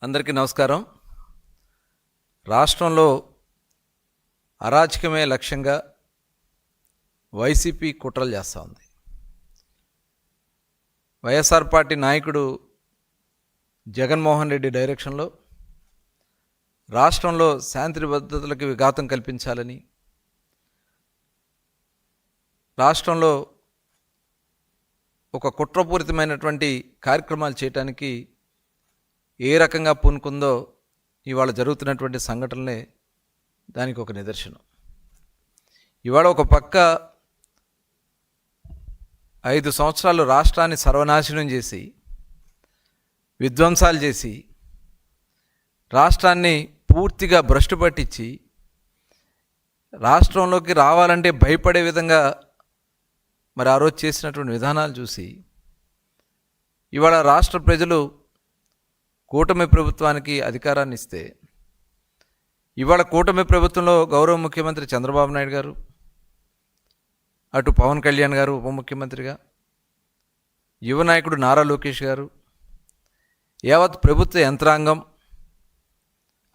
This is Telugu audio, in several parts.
అందరికీ నమస్కారం. రాష్ట్రంలో అరాచకమే లక్ష్యంగా వైసీపీ కుట్రలు చేస్తూ ఉంది. వైఎస్ఆర్ పార్టీ నాయకుడు జగన్మోహన్ రెడ్డి డైరెక్షన్లో రాష్ట్రంలో శాంతి భద్రతలకు విఘాతం కల్పించాలని, రాష్ట్రంలో ఒక కుట్రపూరితమైనటువంటి కార్యక్రమాలు చేయటానికి ఏ రకంగా పూనుకుందో ఇవాళ జరుగుతున్నటువంటి సంఘటనలే దానికి ఒక నిదర్శనం. ఇవాళ ఒక పక్క 5 సంవత్సరాలు రాష్ట్రాన్ని సర్వనాశనం చేసి, విధ్వంసాలు చేసి, రాష్ట్రాన్ని పూర్తిగా భ్రష్టు పట్టించి, రాష్ట్రంలోకి రావాలంటే భయపడే విధంగా మరి ఆ రోజు చేసినటువంటి విధానాలు చూసి ఇవాళ రాష్ట్ర ప్రజలు కూటమి ప్రభుత్వానికి అధికారాన్ని ఇస్తే, ఇవాళ కూటమి ప్రభుత్వంలో గౌరవ ముఖ్యమంత్రి చంద్రబాబు నాయుడు గారు, అటు పవన్ కళ్యాణ్ గారు ఉప ముఖ్యమంత్రిగా, యువ నాయకుడు నారా లోకేష్ గారు, యావత్ ప్రభుత్వ యంత్రాంగం,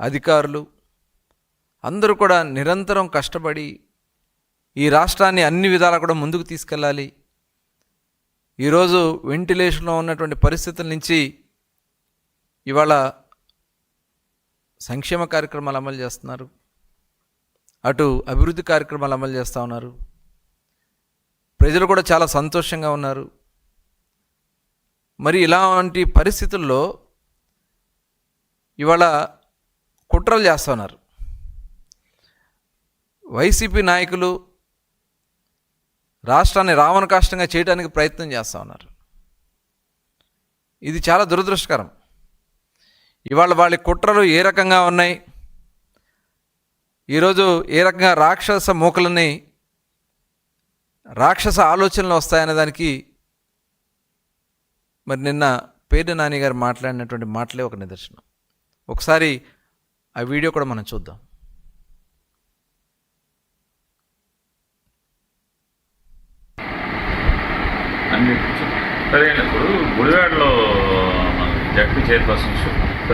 అధికారులు అందరూ కూడా నిరంతరం కష్టపడి ఈ రాష్ట్రాన్ని అన్ని విధాలా కూడా ముందుకు తీసుకెళ్ళాలి. ఈరోజు వెంటిలేషన్లో ఉన్నటువంటి పరిస్థితుల నుంచి ఇవాళ సంక్షేమ కార్యక్రమాలు అమలు చేస్తున్నారు, అటు అభివృద్ధి కార్యక్రమాలు అమలు చేస్తూ ఉన్నారు. ప్రజలు కూడా చాలా సంతోషంగా ఉన్నారు. మరి ఇలాంటి పరిస్థితుల్లో ఇవాళ కుట్రలు చేస్తున్నారు. వైసీపీ నాయకులు రాష్ట్రాన్ని రావణ కాష్టంగా చేయడానికి ప్రయత్నం చేస్తూ ఉన్నారు. ఇది చాలా దురదృష్టకరం. ఇవాళ వాళ్ళ కుట్రలు ఏ రకంగా ఉన్నాయి, ఈరోజు ఏ రకంగా రాక్షస మూకలని, రాక్షస ఆలోచనలు వస్తాయనే దానికి మరి నిన్న పేర్ని నాని గారు మాట్లాడినటువంటి మాటలే ఒక నిదర్శనం. ఒకసారి ఆ వీడియో కూడా మనం చూద్దాం. సరే, ఇప్పుడు గుడివాడలో జడ్పీ చైర్పర్సన్ ఇష్యూ,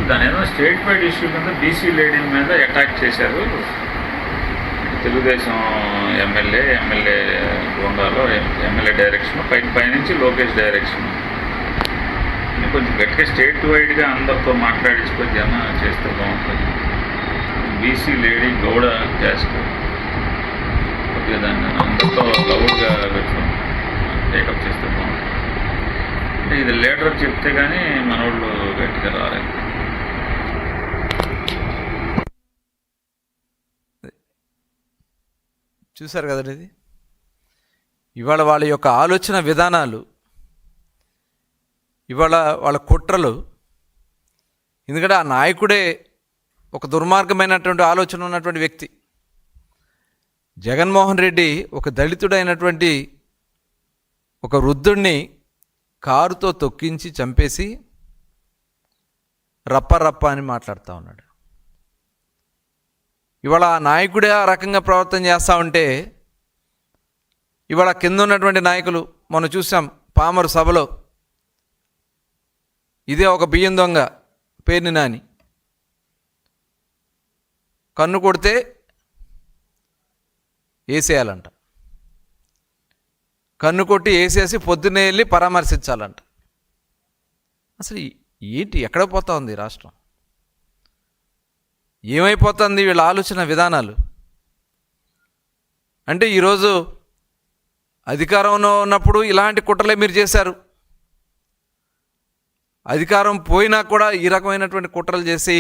దాని ఏదైనా స్టేట్ వైడ్ ఇష్యూ కింద బీసీ లేడీల మీద అటాక్ చేశారు. తెలుగుదేశం ఎమ్మెల్యే గోండాలో ఎమ్మెల్యే డైరెక్షన్, పైనుంచి లోకేష్ డైరెక్షన్. కొంచెం గట్టిగా స్టేట్ వైడ్గా అందరితో మాట్లాడించుకొని ఏమైనా చేస్తే బాగుంటుంది. బీసీ లేడీ గౌడ క్యాస్ట్ కొద్దిగా దాన్ని అందరితో లౌడ్గా పెట్టుకొని టేకప్ చేస్తే బాగుంటుంది. అంటే ఇది లీడర్ చెప్తే కానీ మనోళ్ళు గట్టిగా రాలేదు. చూశారు కదండి, ఇది ఇవాళ వాళ్ళ యొక్క ఆలోచన విధానాలు, ఇవాళ వాళ్ళ కుట్రలు. ఎందుకంటే ఆ నాయకుడే ఒక దుర్మార్గమైనటువంటి ఆలోచన ఉన్నటువంటి వ్యక్తి. జగన్మోహన్ రెడ్డి ఒక దళితుడైనటువంటి ఒక వృద్ధుడిని కారుతో తొక్కించి చంపేసి రప్ప అని మాట్లాడుతూ ఉన్నాడు. ఇవాళ ఆ నాయకుడే ఆ రకంగా ప్రవర్తన చేస్తూ ఉంటే, ఇవాళ కింద ఉన్నటువంటి నాయకులు మనం చూసాం పామరు సభలో, ఇదే ఒక బియ్యం దొంగ పేర్ని నాని కన్ను కొడితే వేసేయాలంట, కన్ను కొట్టి వేసేసి పొద్దున్నే వెళ్ళి పరామర్శించాలంట. అసలు ఏంటి, ఎక్కడ పోతా ఉంది రాష్ట్రం? ఏమైపోతుంది వీళ్ళ ఆలోచన విధానాలు? అంటే ఈరోజు అధికారంలో ఉన్నప్పుడు ఇలాంటి కుట్రలే మీరు చేశారు, అధికారం పోయినా కూడా ఈ రకమైనటువంటి కుట్రలు చేసి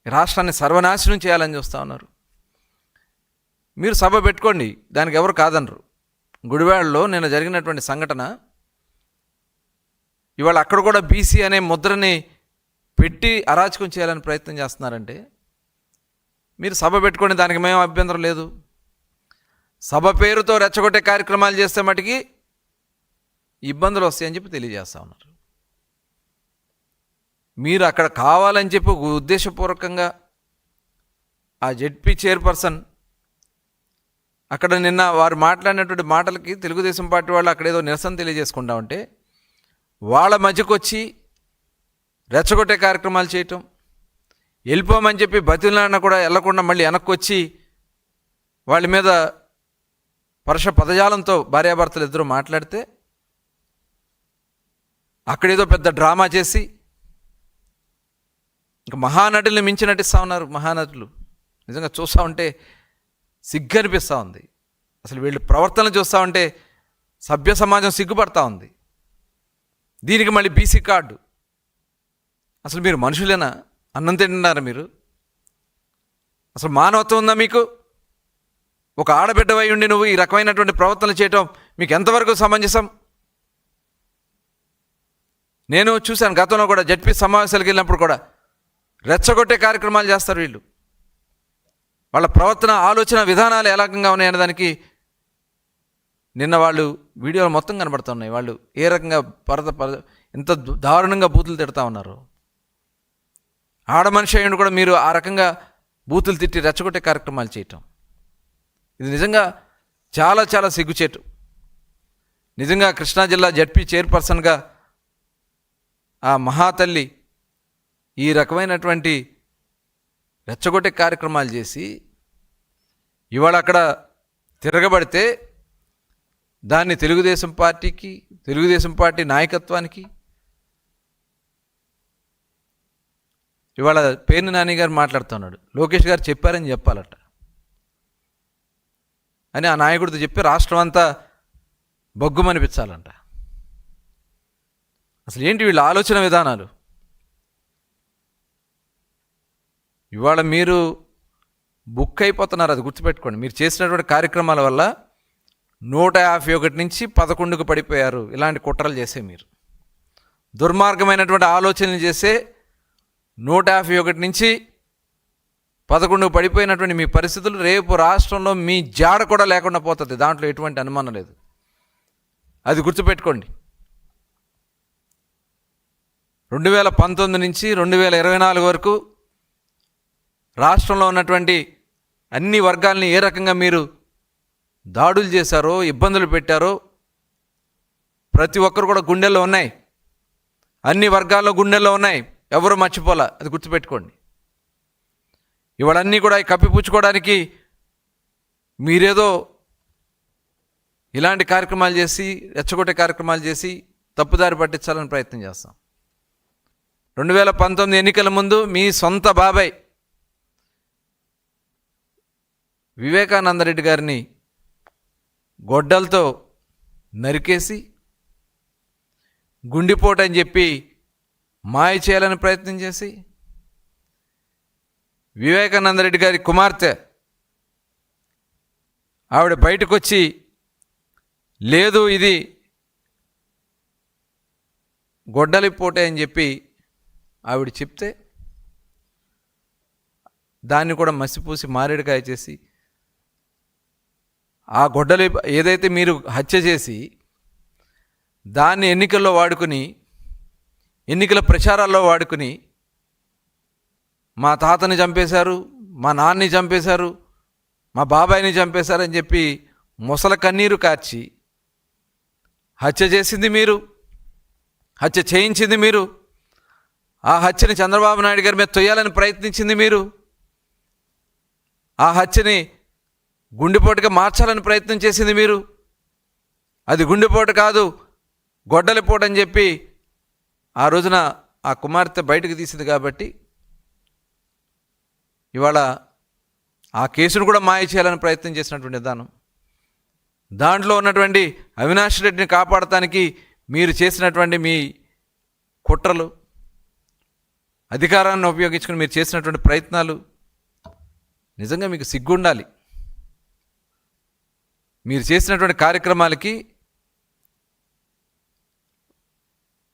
రాష్ట్రాన్ని సర్వనాశనం చేయాలని చూస్తూ ఉన్నారు. మీరు సభ పెట్టుకోండి, దానికి ఎవరు కాదనరు. గుడివాడలో నిన్న జరిగినటువంటి సంఘటన, ఇవాళ అక్కడ కూడా బీసీ అనే ముద్రని పెట్టి అరాచకం చేయాలని ప్రయత్నం చేస్తున్నారంటే మీరు సభ పెట్టుకోండి, దానికి మేము అభ్యంతరం లేదు. సభ పేరుతో రెచ్చగొట్టే కార్యక్రమాలు చేస్తే మటుకి ఇబ్బందులు వస్తాయని చెప్పి తెలియజేస్తూ ఉన్నారు. మీరు అక్కడ కావాలని చెప్పి ఉద్దేశపూర్వకంగా ఆ జెడ్పీ చైర్పర్సన్ అక్కడ నిన్న వారు మాట్లాడినటువంటి మాటలకి తెలుగుదేశం పార్టీ వాళ్ళు అక్కడ ఏదో నిరసన తెలియజేసుకుంటా ఉంటే వాళ్ళ మధ్యకు వచ్చి రెచ్చగొట్టే కార్యక్రమాలు చేయటం, వెళ్ళిపోమని చెప్పి బతిలాడినా కూడా వెళ్లకుండా మళ్ళీ వెనక్కి వచ్చి వాళ్ళ మీద పరుష పదజాలంతో భార్యాభర్తలు ఇద్దరు మాట్లాడితే అక్కడేదో పెద్ద డ్రామా చేసి ఇంకా మహానటుల్ని మించి నటిస్తూ ఉన్నారు. మహానటులు నిజంగా చూస్తూ ఉంటే సిగ్గు అనిపిస్తూ ఉంది. అసలు వీళ్ళు ప్రవర్తనలు చూస్తూ ఉంటే సభ్య సమాజం సిగ్గుపడతా ఉంది. దీనికి మళ్ళీ బీసీ కార్డు. అసలు మీరు మనుషులేనా? అన్నం తింటున్నారా మీరు? అసలు మానవత్వం ఉందా మీకు? ఒక ఆడబిడ్డవై ఉండి నువ్వు ఈ రకమైనటువంటి ప్రవర్తనలు చేయటం మీకు ఎంతవరకు సమంజసం? నేను చూశాను గతంలో కూడా జడ్పీ సమావేశాలకు వెళ్ళినప్పుడు కూడా రెచ్చగొట్టే కార్యక్రమాలు చేస్తారు వీళ్ళు. వాళ్ళ ప్రవర్తన, ఆలోచన విధానాలు ఏ రకంగా ఉన్నాయనే దానికి నిన్న వాళ్ళు వీడియోలు మొత్తం కనబడుతున్నాయి. వాళ్ళు ఏ రకంగా ఎంత దారుణంగా బూతులు తిడతా ఉన్నారు. ఆడ మనిషి అయ్యండి కూడా మీరు ఆ రకంగా బూతులు తిట్టి రెచ్చగొట్టే కార్యక్రమాలు చేయటం ఇది నిజంగా చాలా చాలా సిగ్గుచేటు. నిజంగా కృష్ణా జిల్లా జడ్పీ చైర్పర్సన్గా ఆ మహాతల్లి ఈ రకమైనటువంటి రెచ్చగొట్టే కార్యక్రమాలు చేసి ఇవాళ అక్కడ తిరగబడితే దాన్ని తెలుగుదేశం పార్టీకి, తెలుగుదేశం పార్టీ నాయకత్వానికి ఇవాళ పేర్ని నాని గారు మాట్లాడుతున్నాడు. లోకేష్ గారు చెప్పారని చెప్పాలట అని ఆ నాయకుడితో చెప్పి రాష్ట్రం అంతా బొగ్గుమనిపించాలంట. అసలు ఏంటి వీళ్ళ ఆలోచన విధానాలు? ఇవాళ మీరు బుక్ అయిపోతున్నారు, అది గుర్తుపెట్టుకోండి. మీరు చేసినటువంటి కార్యక్రమాల వల్ల 151 నుంచి 11కు పడిపోయారు. ఇలాంటి కుట్రలు చేసే మీరు దుర్మార్గమైనటువంటి ఆలోచనలు చేసే 151 నుంచి 11కు పడిపోయినటువంటి మీ పరిస్థితులు రేపు రాష్ట్రంలో మీ జాడ కూడా లేకుండా పోతుంది. దాంట్లో ఎటువంటి అనుమానం లేదు. అది గుర్తుపెట్టుకోండి. 2019 నుంచి 2024 వరకు రాష్ట్రంలో ఉన్నటువంటి అన్ని వర్గాల్ని ఏ రకంగా మీరు దాడులు చేశారో, ఇబ్బందులు పెట్టారో ప్రతి ఒక్కరు కూడా గుండెల్లో ఉన్నాయి. అన్ని వర్గాల్లో గుండెల్లో ఉన్నాయి. ఎవరు మర్చిపోలా. అది గుర్తుపెట్టుకోండి. ఇవాళన్నీ కూడా కప్పిపుచ్చుకోవడానికి మీరేదో ఇలాంటి కార్యక్రమాలు చేసి, రెచ్చగొట్టే కార్యక్రమాలు చేసి తప్పుదారి పట్టించాలని ప్రయత్నం చేస్తాం. 2019 ఎన్నికల ముందు మీ సొంత బాబాయ్ వివేకానందరెడ్డి గారిని గొడ్డలతో నరికేసి గుండిపోటు అని చెప్పి మాయ చేయాలని ప్రయత్నం చేసి వివేకానందరెడ్డి గారి కుమార్తె ఆవిడ బయటకు వచ్చి లేదు ఇది గొడ్డలిపోటే అని చెప్పి ఆవిడ చెప్తే దాన్ని కూడా మసిపూసి మారేడుకాయ చేసి ఆ గొడ్డలి ఏదైతే మీరు హత్య చేసి దాన్ని ఎన్నికల్లో వాడుకుని, ఎన్నికల ప్రచారాల్లో వాడుకుని మా తాతని చంపేశారు, మా నాన్నని చంపేశారు, మా బాబాయిని చంపేశారని చెప్పి ముసల కన్నీరు కార్చి హత్య చేసింది మీరు, హత్య చేయించింది మీరు, ఆ హత్యని చంద్రబాబు నాయుడు గారి మీద తొయ్యాలని ప్రయత్నించింది మీరు, ఆ హత్యని గుండెపోటుగా మార్చాలని ప్రయత్నం చేసింది మీరు. అది గుండెపోటు కాదు, గొడ్డలిపోటు అని చెప్పి ఆ రోజున ఆ కుమార్తె బయటకు తీసింది. కాబట్టి ఇవాళ ఆ కేసును కూడా మాయ చేయాలని ప్రయత్నం చేసినటువంటి విధానం, దాంట్లో ఉన్నటువంటి అవినాష్ రెడ్డిని కాపాడటానికి మీరు చేసినటువంటి మీ కుట్రలు, అధికారాన్ని ఉపయోగించుకుని మీరు చేసినటువంటి ప్రయత్నాలు నిజంగా మీకు సిగ్గుండాలి. మీరు చేసినటువంటి కార్యక్రమాలకి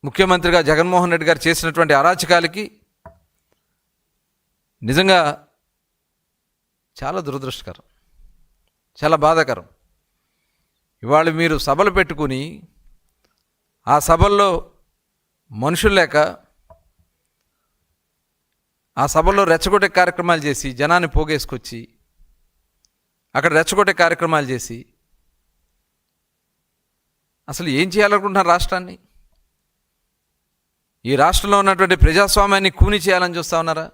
ముఖ్యమంత్రిగా జగన్మోహన్ రెడ్డి గారు చేసినటువంటి అరాచకాలకి నిజంగా చాలా దురదృష్టకరం, చాలా బాధాకరం. ఇవాళ మీరు సభలు పెట్టుకుని ఆ సభల్లో మనుషులు లేక ఆ సభల్లో రెచ్చగొట్టే కార్యక్రమాలు చేసి జనాన్ని పోగేసుకొచ్చి అక్కడ రెచ్చగొట్టే కార్యక్రమాలు చేసి అసలు ఏం చేయాలనుకుంటున్నారు? రాష్ట్రాన్ని ఈ రాష్ట్రంలో ఉన్నటువంటి ప్రజాస్వామ్యాన్ని కూని చేయాలని చూస్తూ ఉన్నారా?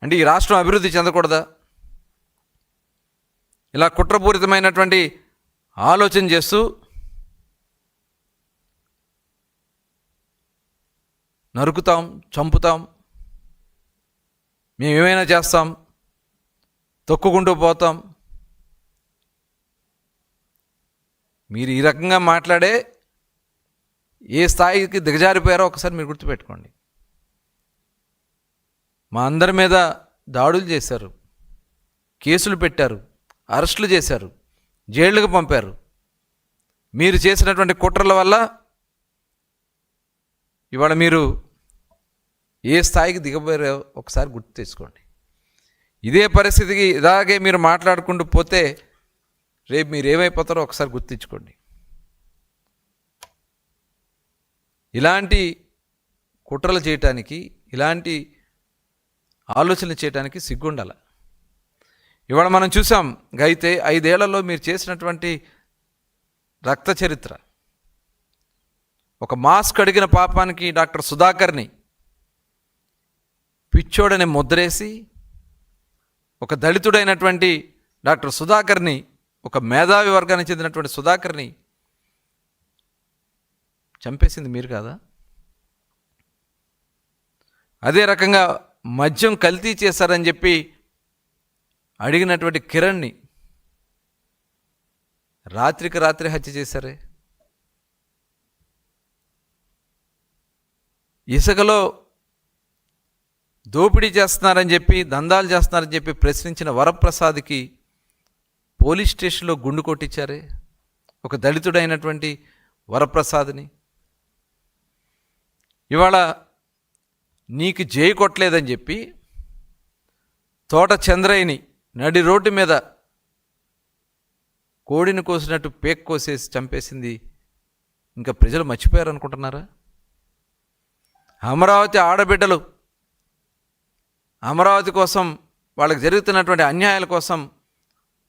అంటే ఈ రాష్ట్రం అభివృద్ధి చెందకూడదా? ఇలా కుట్రపూరితమైనటువంటి ఆలోచన చేస్తూ నరుకుతాం, చంపుతాం, మేమేమైనా చేస్తాం, తొక్కుకుంటూ పోతాం. మీరు ఈ రకంగా మాట్లాడే ఏ స్థాయికి దిగజారిపోయారో ఒకసారి మీరు గుర్తుపెట్టుకోండి. మా అందరి మీద దాడులు చేశారు, కేసులు పెట్టారు, అరెస్టులు చేశారు, జైళ్ళకు పంపారు. మీరు చేసినటువంటి కుట్రల వల్ల ఇవాళ మీరు ఏ స్థాయికి దిగబోయారో ఒకసారి గుర్తు తెచ్చుకోండి. ఇదే పరిస్థితికి ఇలాగే మీరు మాట్లాడుకుంటూ పోతే రేపు మీరు ఏమైపోతారో ఒకసారి గుర్తించుకోండి. ఇలాంటి కుట్రలు చేయటానికి, ఇలాంటి ఆలోచనలు చేయడానికి సిగ్గుండాల. ఇవాళ మనం చూసాం, అయితే 5 ఏళ్లలో మీరు చేసినటువంటి రక్త చరిత్ర. ఒక మాస్క్ అడిగిన పాపానికి డాక్టర్ సుధాకర్ని పిచ్చోడని ముద్రేసి, ఒక దళితుడైనటువంటి డాక్టర్ సుధాకర్ని, ఒక మేధావి వర్గానికి చెందినటువంటి సుధాకర్ని చంపేసింది మీరు కాదా? అదే రకంగా మద్యం కల్తీ చేశారని చెప్పి అడిగినటువంటి కిరణ్ని రాత్రికి రాత్రి హత్య చేశారే. ఇసుకలో దోపిడీ చేస్తున్నారని చెప్పి, దందాలు చేస్తున్నారని చెప్పి ప్రశ్నించిన వరప్రసాద్కి పోలీస్ స్టేషన్లో గుండు కొట్టించారే, ఒక దళితుడైనటువంటి వరప్రసాద్ని. ఇవాళ నీకు జై కొట్టలేదని చెప్పి తోట చంద్రయ్యని నడి రోడ్డు మీద కోడిని కోసినట్టు పేక్ కోసేసి చంపేసింది ఇంకా ప్రజలు మర్చిపోయారు అనుకుంటున్నారా? అమరావతి ఆడబిడ్డలు అమరావతి కోసం, వాళ్ళకి జరుగుతున్నటువంటి అన్యాయాల కోసం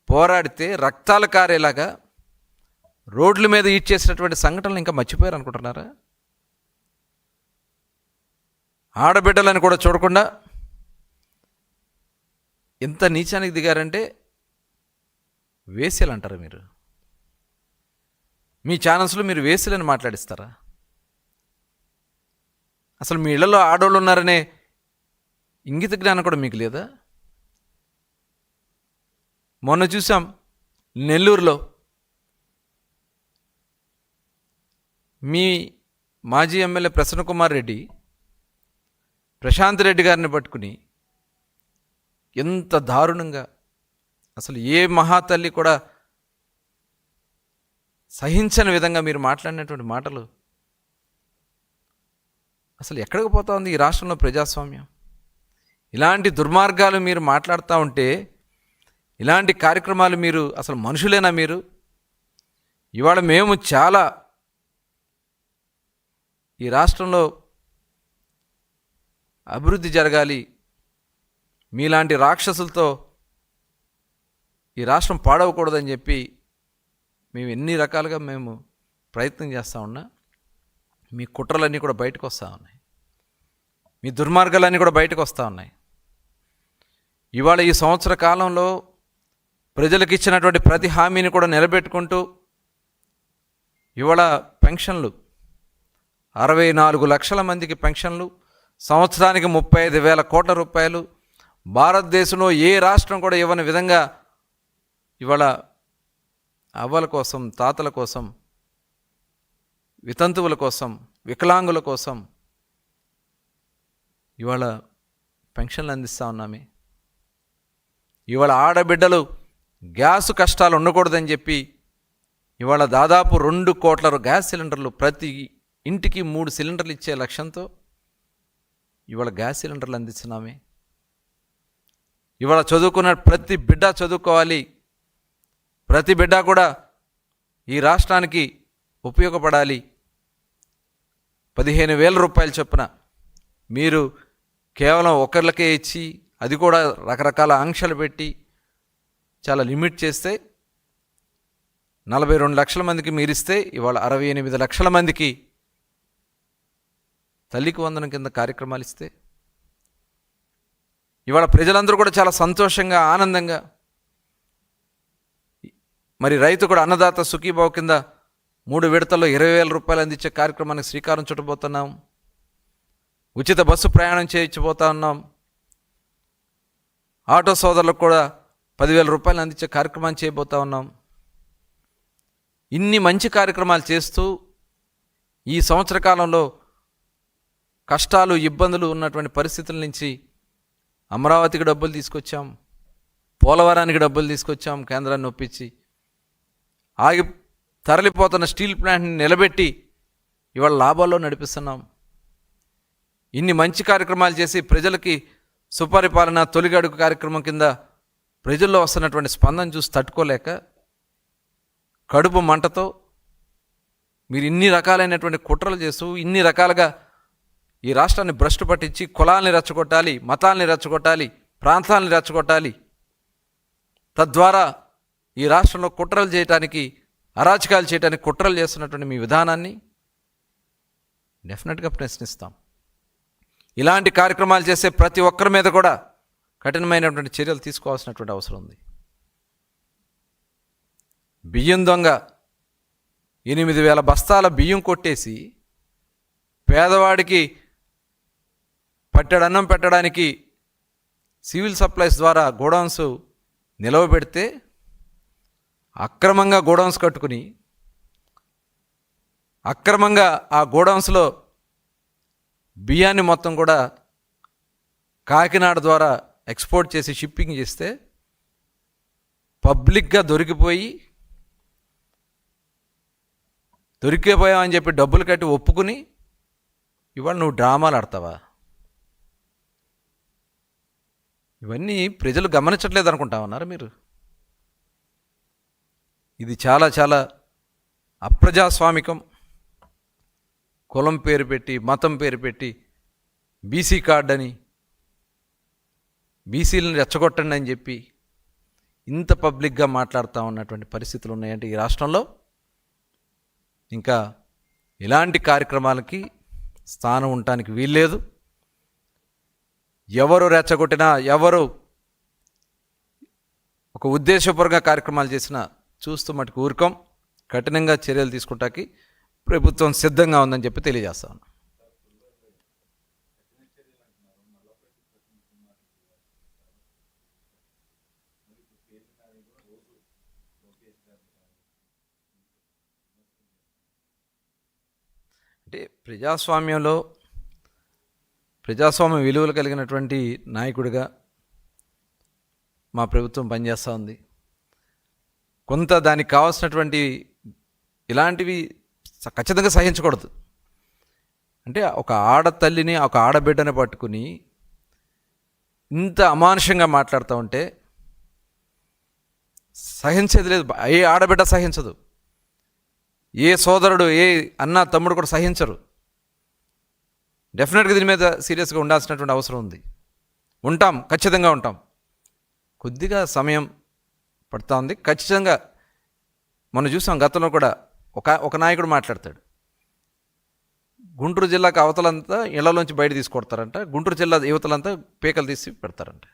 పోరాడితే రక్తాలు కారేలాగా రోడ్ల మీద ఈడ్చేసినటువంటి సంఘటనలు ఇంకా మర్చిపోయారు అనుకుంటున్నారా? ఆడబిడ్డలను కూడా చూడకుండా ఎంత నీచానికి దిగారంటే వేసేలు అంటారా మీరు? మీ ఛానల్స్లో మీరు వేసేలని మాట్లాడిస్తారా? అసలు మీ ఇళ్లలో ఆడవాళ్ళు ఉన్నారనే ఇంగిత జ్ఞానం కూడా మీకు లేదా? మొన్న చూసాం నెల్లూరులో మీ మాజీ ఎమ్మెల్యే ప్రసన్న కుమార్ రెడ్డి ప్రశాంత్ రెడ్డి గారిని పట్టుకుని ఎంత దారుణంగా, అసలు ఏ మహాతల్లి కూడా సహించని విధంగా మీరు మాట్లాడినటువంటి మాటలు. అసలు ఎక్కడికి పోతా ఉంది ఈ రాష్ట్రంలో ప్రజాస్వామ్యం? ఇలాంటి దుర్మార్గాలు మీరు మాట్లాడుతూ ఉంటే, ఇలాంటి కార్యక్రమాలు మీరు అసలు మనుషులేనా మీరు? ఇవాళ మేము చాలా ఈ రాష్ట్రంలో అభివృద్ధి జరగాలి, మీలాంటి రాక్షసులతో ఈ రాష్ట్రం పాడవకూడదని చెప్పి మేము ఎన్ని రకాలుగా మేము ప్రయత్నం చేస్తూ ఉన్నా, మీ కుట్రలన్నీ కూడా బయటకు వస్తూ ఉన్నాయి, మీ దుర్మార్గాలన్నీ కూడా బయటకు వస్తూ ఉన్నాయి. ఇవాళ ఈ సంవత్సర కాలంలో ప్రజలకు ఇచ్చినటువంటి ప్రతి హామీని కూడా నిలబెట్టుకుంటూ ఇవాళ పెన్షన్లు 64 లక్షల మందికి పెన్షన్లు, సంవత్సరానికి 35,000 కోట్ల రూపాయలు, భారతదేశంలో ఏ రాష్ట్రం కూడా ఇవ్వని విధంగా ఇవాళ అవ్వల కోసం, తాతల కోసం, వితంతువుల కోసం, వికలాంగుల కోసం ఇవాళ పెన్షన్లు అందిస్తూ ఉన్నామే. ఇవాళ ఆడబిడ్డలు గ్యాస్ కష్టాలు ఉండకూడదని చెప్పి ఇవాళ దాదాపు 2 కోట్ల గ్యాస్ సిలిండర్లు, ప్రతి ఇంటికి 3 సిలిండర్లు ఇచ్చే లక్ష్యంతో ఇవాళ గ్యాస్ సిలిండర్లు అందిస్తున్నామే. ఇవాళ చదువుకున్న ప్రతి బిడ్డ చదువుకోవాలి, ప్రతి బిడ్డ కూడా ఈ రాష్ట్రానికి ఉపయోగపడాలి. 15,000 రూపాయలు చొప్పున మీరు కేవలం ఒకరికే ఇచ్చి, అది కూడా రకరకాల ఆంక్షలు పెట్టి చాలా లిమిట్ చేస్తే 42 లక్షల మందికి మీరిస్తే ఇవాళ 68 లక్షల మందికి తల్లికి వందనం కింద కార్యక్రమాలు ఇస్తే ఇవాళ ప్రజలందరూ కూడా చాలా సంతోషంగా ఆనందంగా మరి రైతు కూడా అన్నదాత సుఖీభావ కింద 3 విడతల్లో 20,000 రూపాయలు అందించే కార్యక్రమానికి శ్రీకారం చుట్టబోతున్నాం. ఉచిత బస్సు ప్రయాణం చేయించబోతా ఉన్నాం. ఆటో సోదరులకు కూడా 10,000 రూపాయలు అందించే కార్యక్రమాన్ని చేయబోతా ఉన్నాం. ఇన్ని మంచి కార్యక్రమాలు చేస్తూ ఈ సంవత్సర కాలంలో కష్టాలు ఇబ్బందులు ఉన్నటువంటి పరిస్థితుల నుంచి అమరావతికి డబ్బులు తీసుకొచ్చాం, పోలవరానికి డబ్బులు తీసుకొచ్చాం, కేంద్రాన్ని ఒప్పించి ఆగి తరలిపోతున్న స్టీల్ ప్లాంట్ని నిలబెట్టి ఇవాళ లాభాల్లో నడిపిస్తున్నాం. ఇన్ని మంచి కార్యక్రమాలు చేసి ప్రజలకి సుపరిపాలన తొలిగడుగు కార్యక్రమం కింద ప్రజల్లో వస్తున్నటువంటి స్పందన చూసి తట్టుకోలేక కడుపు మంటతో మీరు ఇన్ని రకాలైనటువంటి కుట్రలు చేస్తూ ఇన్ని రకాలుగా ఈ రాష్ట్రాన్ని భ్రష్టు పట్టించి కులాల్ని రెచ్చగొట్టాలి, మతాల్ని రెచ్చగొట్టాలి, ప్రాంతాలని రెచ్చగొట్టాలి, తద్వారా ఈ రాష్ట్రంలో కుట్రలు చేయడానికి అరాచకాలు చేయడానికి కుట్రలు చేస్తున్నటువంటి మీ విధానాన్ని డెఫినెట్గా ప్రశ్నిస్తాం. ఇలాంటి కార్యక్రమాలు చేసే ప్రతి ఒక్కరి మీద కూడా కఠినమైనటువంటి చర్యలు తీసుకోవాల్సినటువంటి అవసరం ఉంది. బియ్యం దొంగ 8,000 బస్తాల బియ్యం కొట్టేసి పేదవాడికి పట్టెడన్నం పెట్టడానికి సివిల్ సప్లైస్ ద్వారా గోడౌన్స్ నిలవబెడితే అక్రమంగా గోడౌన్స్ కట్టుకుని అక్రమంగా ఆ గోడౌన్స్లో బియ్యాన్ని మొత్తం కూడా కాకినాడ ద్వారా ఎక్స్పోర్ట్ చేసి షిప్పింగ్ చేస్తే పబ్లిక్గా దొరికిపోయామని చెప్పి డబ్బులు కట్టి ఒప్పుకుని ఇవాళ నువ్వు డ్రామాలు ఆడతావా? ఇవన్నీ ప్రజలు గమనించట్లేదు అనుకుంటా ఉన్నారు మీరు. ఇది చాలా చాలా అప్రజాస్వామికం. కులం పేరు పెట్టి మతం పేరు పెట్టి బీసీ కార్డు అని బీసీలను రెచ్చగొట్టండి అని చెప్పి ఇంత పబ్లిక్గా మాట్లాడుతూ ఉన్నటువంటి పరిస్థితులు ఉన్నాయంటే ఈ రాష్ట్రంలో ఇంకా ఇలాంటి కార్యక్రమాలకి స్థానం ఉండటానికి వీల్లేదు. ఎవరు రెచ్చగొట్టినా ఎవరు ఒక ఉద్దేశపూర్వక కార్యక్రమాలు చేసినా చూస్తూ మటుకు ఊరుకోం. కఠినంగా చర్యలు తీసుకుంటానికి ప్రభుత్వం సిద్ధంగా ఉందని చెప్పి తెలియజేస్తాను. అంటే ప్రజాస్వామ్య విలువలు కలిగినటువంటి నాయకుడిగా మా ప్రభుత్వం పనిచేస్తూ ఉంది. కొంత దానికి కావాల్సినటువంటి ఇలాంటివి ఖచ్చితంగా సహించకూడదు. అంటే ఒక ఆడతల్లిని ఒక ఆడబిడ్డని పట్టుకుని ఇంత అమానుషంగా మాట్లాడుతూ ఉంటే సహించేది లేదు. ఏ ఆడబిడ్డ సహించదు, ఏ సోదరుడు ఏ అన్న తమ్ముడు కూడా సహించరు. డెఫినెట్గా దీని మీద సీరియస్గా ఉండాల్సినటువంటి అవసరం ఉంది. ఖచ్చితంగా ఉంటాం. కొద్దిగా సమయం పడుతూ ఉంది. ఖచ్చితంగా మనం చూసాం గతంలో కూడా ఒక నాయకుడు మాట్లాడతాడు, గుంటూరు జిల్లాకు అవతలంతా ఇళ్లలోంచి బయట తీసుకొడతారంట, గుంటూరు జిల్లా యువతలంతా పీకలు తీసి పెడతారంట.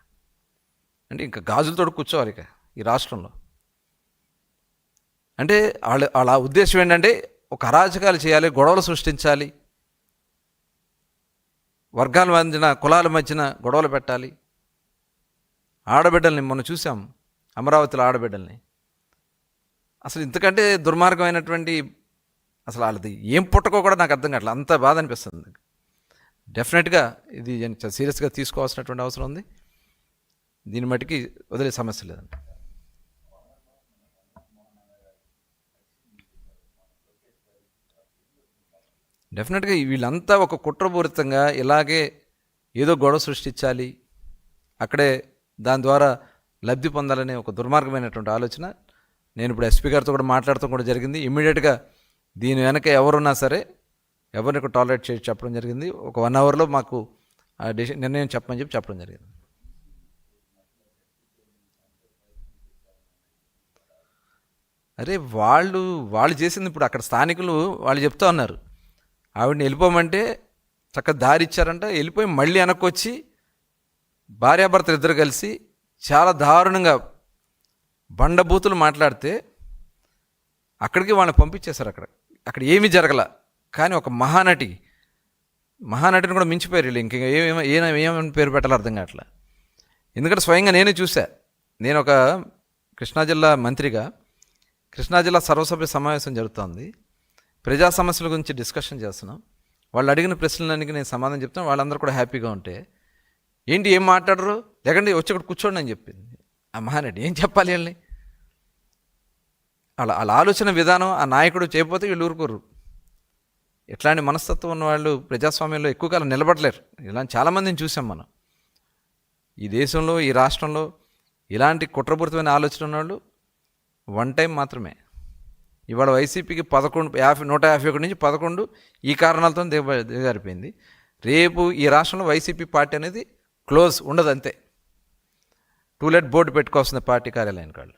అంటే ఇంకా గాజులతో కూర్చోవాలి ఇక ఈ రాష్ట్రంలో. అంటే వాళ్ళ ఉద్దేశం ఏంటంటే ఒక అరాచకాలు చేయాలి, గొడవలు సృష్టించాలి, వర్గాల మధ్యన కులాల మధ్యన గొడవలు పెట్టాలి. ఆడబిడ్డల్ని మనం చూసాం, అమరావతిలో ఆడబిడ్డల్ని. అసలు ఇంతకంటే దుర్మార్గమైనటువంటి అసలు వాళ్ళది ఏం పుట్టకో కూడా నాకు అర్థం కావట్లేదు. అంత బాధ అనిపిస్తుంది. డెఫినెట్గా ఇది సీరియస్గా తీసుకోవాల్సినటువంటి అవసరం ఉంది. దీని మటుకి వదిలే సమస్య లేదండి. డెఫినెట్గా వీళ్ళంతా ఒక కుట్రపూరితంగా ఇలాగే ఏదో గొడవ సృష్టించాలి, అక్కడే దాని ద్వారా లబ్ధి పొందాలనే ఒక దుర్మార్గమైనటువంటి ఆలోచన. నేను ఇప్పుడు ఎస్పీ గారితో కూడా మాట్లాడటం కూడా జరిగింది. ఇమ్మీడియట్గా దీని వెనక ఎవరున్నా సరే ఎవరిని టాలరేట్ చేసి చెప్పడం జరిగింది. ఒక 1 అవర్లో మాకు ఆ నిర్ణయం చెప్పమని చెప్పడం జరిగింది. అరే వాళ్ళు చేసింది ఇప్పుడు అక్కడ స్థానికులు వాళ్ళు చెప్తా ఉన్నారు, ఆవిడని వెళ్ళిపోమంటే చక్కగా దారి ఇచ్చారంట. వెళ్ళిపోయి మళ్ళీ వెనక్కి వచ్చి భార్యాభర్తలు ఇద్దరు కలిసి చాలా దారుణంగా బండబూతులు మాట్లాడితే అక్కడికి వాళ్ళని పంపించేశారు. అక్కడ ఏమీ జరగల. కానీ ఒక మహానటిని కూడా మించిపోయారు వీళ్ళు. ఇంక ఏమేమి పేరు పెట్టాలో అర్థం కావట్లా. ఎందుకంటే స్వయంగా నేనే చూసా. నేను ఒక కృష్ణా జిల్లా మంత్రిగా కృష్ణా జిల్లా సర్వసభ్య సమావేశం జరుగుతోంది. ప్రజా సమస్యల గురించి డిస్కషన్ చేస్తున్నాం. వాళ్ళు అడిగిన ప్రశ్నలన్నిటికీ నేను సమాధానం చెప్తాను. వాళ్ళందరూ కూడా హ్యాపీగా ఉంటే, ఏంటి ఏం మాట్లాడరు, లేకండి వచ్చి ఇక్కడ కూర్చోండి అని చెప్పింది ఆ మహానటి. ఏం చెప్పాలి వీళ్ళని? వాళ్ళ ఆలోచన విధానం ఆ నాయకుడు చేయకపోతే వీళ్ళు ఊరుకోరు. ఇట్లాంటి మనస్తత్వం ఉన్న వాళ్ళు ప్రజాస్వామ్యంలో ఎక్కువ కాలం నిలబడలేరు. ఇలాంటి చాలామందిని చూసాం మనం ఈ దేశంలో, ఈ రాష్ట్రంలో. ఇలాంటి కుట్రపూరితమైన ఆలోచన ఉన్నవాళ్ళు వన్ టైం మాత్రమే. ఇవాళ వైసీపీకి 151 నుంచి 11 ఈ కారణాలతో దిగజారిపోయింది. రేపు ఈ రాష్ట్రంలో వైసీపీ పార్టీ అనేది క్లోజ్ ఉండదు, అంతే. టూలెట్ బోర్డు పెట్టుకోవాల్సిన పార్టీ కార్యాలయం కాళ్ళు.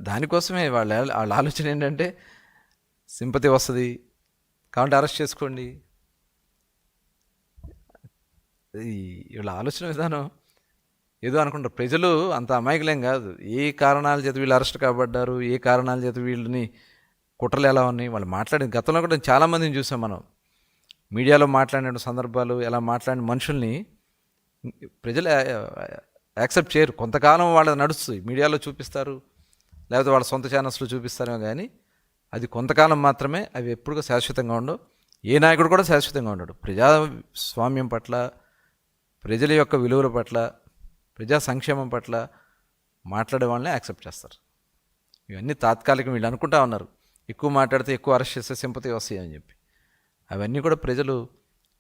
దానికోసమే వాళ్ళ ఆలోచన ఏంటంటే సింపతి వస్తుంది కాబట్టి అరెస్ట్ చేసుకోండి. వీళ్ళ ఆలోచన విధానం ఏదో అనుకుంటారు. ప్రజలు అంత అమాయకులేం కాదు. ఏ కారణాల చేత వీళ్ళు అరెస్ట్ కాబడ్డారు, ఏ కారణాల చేత వీళ్ళని కుట్రలు ఎలా ఉన్నాయి వాళ్ళు మాట్లాడిన గతంలో కూడా చాలామందిని చూసాం మనం. మీడియాలో మాట్లాడిన సందర్భాలు, ఎలా మాట్లాడిన మనుషుల్ని ప్రజలు యాక్సెప్ట్ చేయరు. కొంతకాలం వాళ్ళది నడుస్తుంది, మీడియాలో చూపిస్తారు, లేకపోతే వాళ్ళ సొంత ఛానల్స్లో చూపిస్తారేమో, కానీ అది కొంతకాలం మాత్రమే. అవి ఎప్పుడు శాశ్వతంగా ఉండవు. ఏ నాయకుడు కూడా శాశ్వతంగా ఉండడు. ప్రజాస్వామ్యం పట్ల, ప్రజల యొక్క విలువల పట్ల, ప్రజా సంక్షేమం పట్ల మాట్లాడే వాళ్ళని యాక్సెప్ట్ చేస్తారు. ఇవన్నీ తాత్కాలికం. వీళ్ళు అనుకుంటా ఉన్నారు ఎక్కువ మాట్లాడితే ఎక్కువ అరెస్ట్ చేస్తే సింపతి వస్తాయి అని చెప్పి. అవన్నీ కూడా ప్రజలు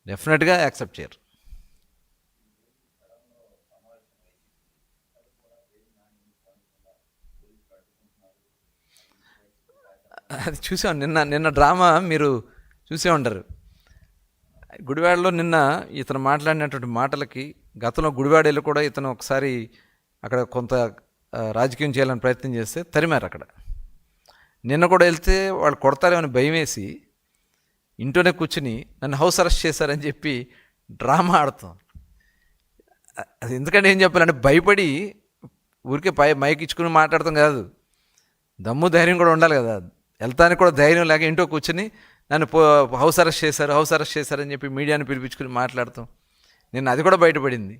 డెఫినెట్గా యాక్సెప్ట్ చేయరు. అది చూసాం నిన్న డ్రామా మీరు చూసే ఉంటారు. గుడివాడలో నిన్న ఇతను మాట్లాడినటువంటి మాటలకి, గతంలో గుడివాడలో కూడా ఇతను ఒకసారి అక్కడ కొంత రాజకీయం చేయాలని ప్రయత్నం చేస్తే తరిమారు అక్కడ. నిన్న కూడా వెళ్తే వాళ్ళు కొడతారేమని భయం వేసి ఇంట్లోనే కూర్చుని నన్ను హౌస్ అరెస్ట్ చేశారని చెప్పి డ్రామా ఆడుతాం. అది ఎందుకంటే ఏం చెప్పాలంటే భయపడి ఊరికే మైక్ ఇచ్చుకుని మాట్లాడతాం కాదు, దమ్ము ధైర్యం కూడా ఉండాలి కదా. వెళ్తానికి కూడా ధైర్యం లేక ఇంట్లో కూర్చొని నన్ను హౌస్ అరెస్ట్ చేశారని చెప్పి మీడియాని పిలిపించుకుని మాట్లాడతాం. నిన్న అది కూడా బయటపడింది.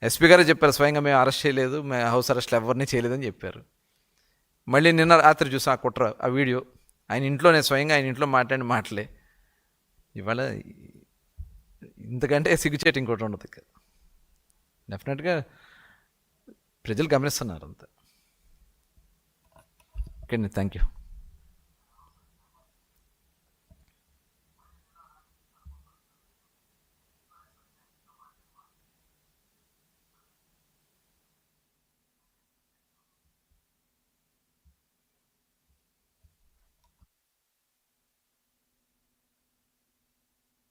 ఎస్పీ గారే చెప్పారు స్వయంగా, మేము అరెస్ట్ చేయలేదు, మేము హౌస్ అరెస్ట్లు ఎవరిని చేయలేదని చెప్పారు. మళ్ళీ నిన్న రాత్రి చూసాం ఆ కుట్ర, ఆ వీడియో. ఆయన ఇంట్లోనే స్వయంగా ఆయన ఇంట్లో మాట్లాడిన మాటలే. ఇవాళ ఇంతకంటే సిగ్గుచేటు ఇంకోటి ఉండదు. డెఫినెట్గా ప్రజలు గమనిస్తున్నారు అంతా. ఓకే అండి, థ్యాంక్ యూ.